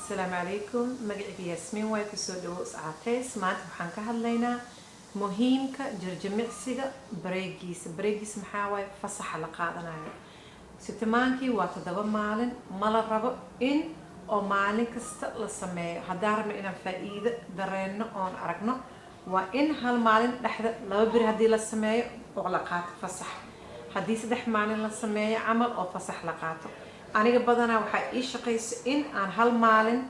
السلام عليكم. مقعد ياسمين واي كسو دو ساعتيس maanta waxaan ka hadlaynaa muhiimka jirjimicsiga breegiis maxaa waaye fasaxa la qaadanayo sitimaankii waa 7 maalin ma la rabo in oo maalin kasta la sameeyo haddaan rabno inaan faa'iido dareeno oon aragno waa in hal maalin dhexda 2 bir haddii la sameeyo oo la qaato fasax haddii 3 maalin la sameeyo camal oo fasax la qaato aniga badanaa waxaa ii shaqaysa in aan hal maalin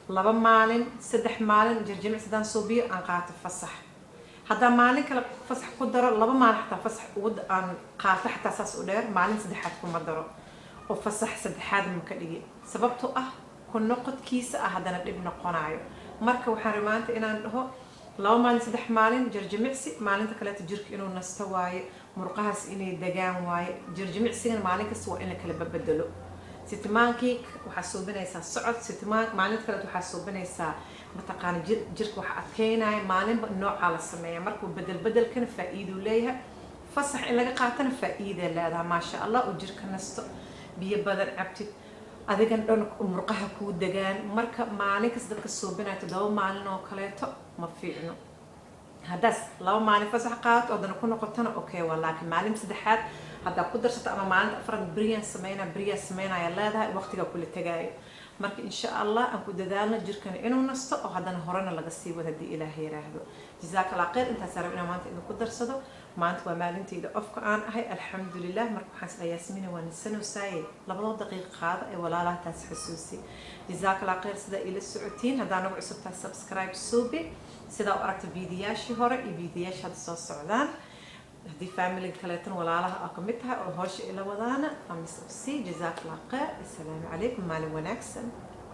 2 maalin 3 maalin jirjimicsidaan suubiyo aan qaato fasax haddaan maalin kale fasax ku daro 2 maalin xataa fasax aan qaato xataa saas u dheer maalin saddexaad kuma daro oo fasax saddexaad ma ka dhigi sababtoo ah ku noqodkiisa ah haddana dhib noqonayo marka waxaan rimaanta inaan dhaho 2 maalin 3 maalin jirjimicsi maalinta kaleeto jirka inuu nasto waaye murqahaas inay degaan waaye jirjimicsigan maalin kasta waa in la kala bedelo sitimaankii waxaa suubinaysaa socod maalinta kale waxaa suubinaysaa mataqaan jirka waxa adkeynaya maalinba nooca la sameeyaa markuu bedelkana faa'iido leeyahay fasax in laga qaatana faa'iido leedahay maasha Allah oo jirka nasto biyo badan cabtid adigan dhan murqaha ku degaan marka maalin kasta dadka suubinaya 7 maalin oo kaleeto ma fiicno haddaas 2 maalin fasax qaato oo dana ku noqotana okay laakiin maalin saddexaad hadda ku darsato ama maalinta afraad bariyan sameynaya leedahay waqtiga kula tagaayo marka insha Allah aan ku dadaalno jirkana inuu nasto oo haddana horena laga sii wado hadii Ilaahay yiraahdo jazakallahu khayr inta sarab inaan maanta idin ku darsado maanta waa maalinteeda ofka aan ahay alxamdulillah marka waxaan isla yaasmiina waan sano saayay 2 daqiiqo qaada ee walaalaha taas xusuusi jazakallahu khayr sida ila socotiin haddaan ugu cusubtaa subscribe suubi sida u aragta fiidiyaashii hore iyo fiidiyaasha hadda soo socdaan هذه فاميلي كلاتن ولا لها أقمتها أو هوش إلى وضعنا أمس أبسي جزاك الله خير السلام عليكم مالي ونكسن